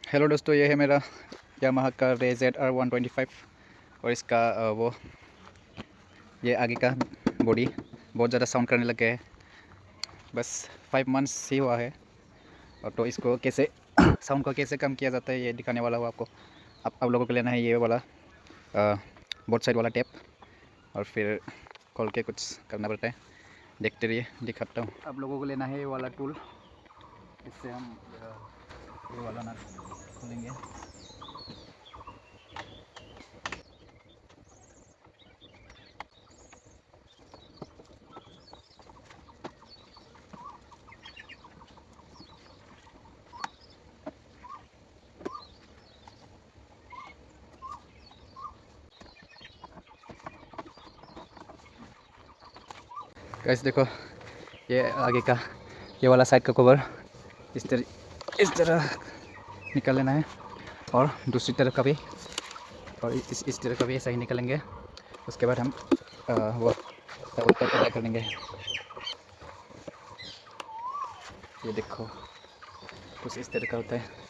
Hello दोस्तों, ये है मेरा यामाहा का RZR125 और इसका ये आगे का बॉडी बहुत ज़्यादा साउंड करने लग गया है। बस 5 मंथ्स ही हुआ है और तो इसको कैसे साउंड को कैसे कम किया जाता है ये दिखाने वाला हूँ आपको। आप लोगों को लेना है ये वाला बोथ साइड वाला टेप और फिर खोल के कुछ करना पड़ता है। देखते रहिए, दिखाता हूँ। आप लोगों को लेना है ये वाला टूल, इससे हम ये वाला नट खोलेंगे। गाइस देखो, ये आगे का ये वाला साइड का कवर इस तरह निकाल लेना है और दूसरी तरफ का भी, और इस तरह का भी ऐसा ही निकालेंगे। उसके बाद हम वो ऊपर अप्लाई कर लेंगे। ये देखो कुछ इस तरह का होता है।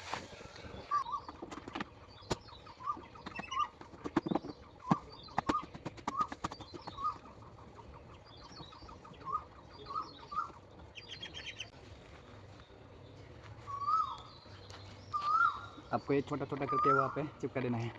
आपको ये छोटा छोटा करके वहाँ पे चिपका देना है।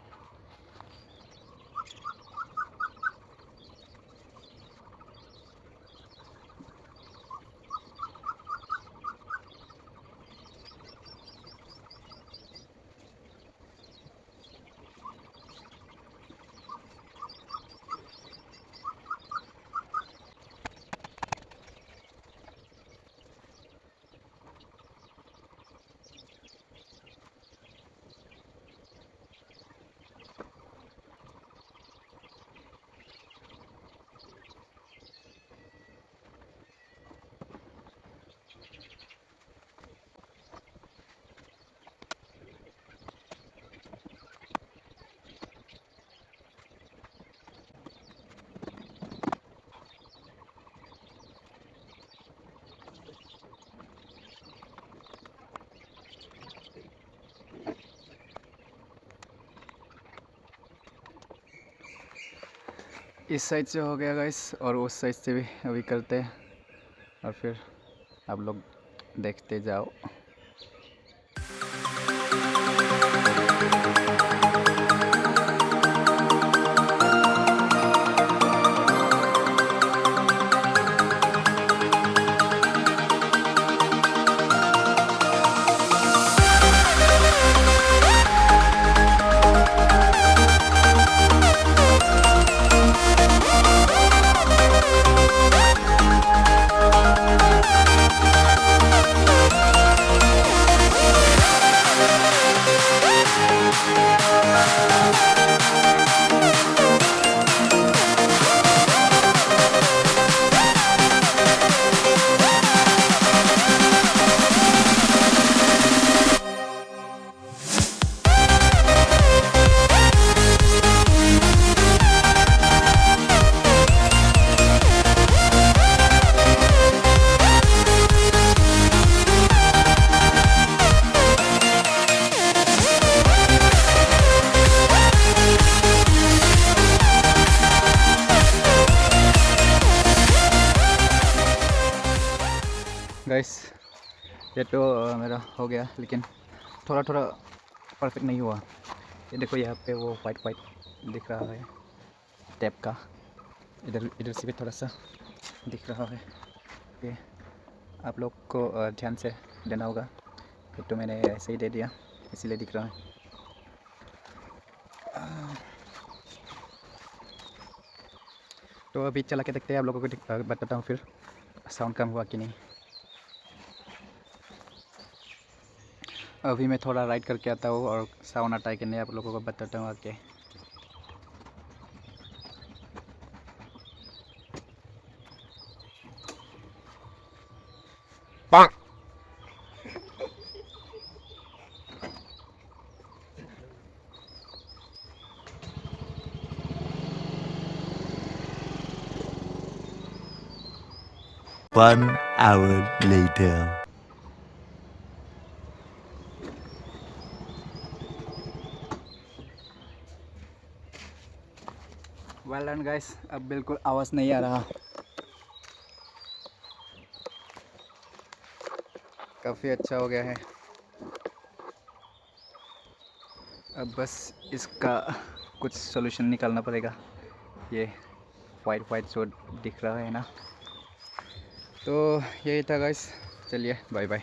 इस साइड से हो गया गाइस, और उस साइड से भी अभी करते हैं और फिर आप लोग देखते जाओ। गाइस ये तो मेरा हो गया, लेकिन थोड़ा थोड़ा परफेक्ट नहीं हुआ। ये देखो यहाँ पे वो वाइट वाइट दिख रहा है टैप का, इधर से भी थोड़ा सा दिख रहा है। ये आप लोग को ध्यान से देना होगा, ये तो मैंने ऐसे ही दे दिया इसीलिए दिख रहा है। तो अभी चला के देखते हैं, आप लोगों को बताता हूँ फिर साउंड कम हुआ कि नहीं। अभी मैं थोड़ा राइड करके आता हूँ और साउंड आता है कि नहीं आप लोगों को बताता हूँ आके। One hour later. Well done guys, अब बिल्कुल आवाज़ नहीं आ रहा। काफ़ी अच्छा हो गया है। अब बस इसका कुछ सॉल्यूशन निकालना पड़ेगा। ये वाइट जो दिख रहा है ना, तो यही था गाइस। चलिए बाय बाय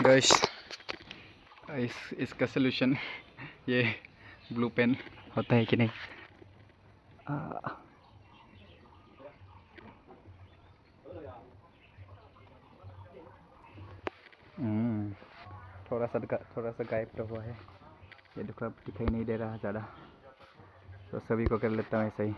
गाइस। इसका सॉल्यूशन ये ब्लू पेन होता है कि नहीं। थोड़ा सा गायब तो हुआ है। ये देखो अब दिखाई नहीं दे रहा ज़्यादा, तो सभी को कर लेता हूँ ऐसे ही।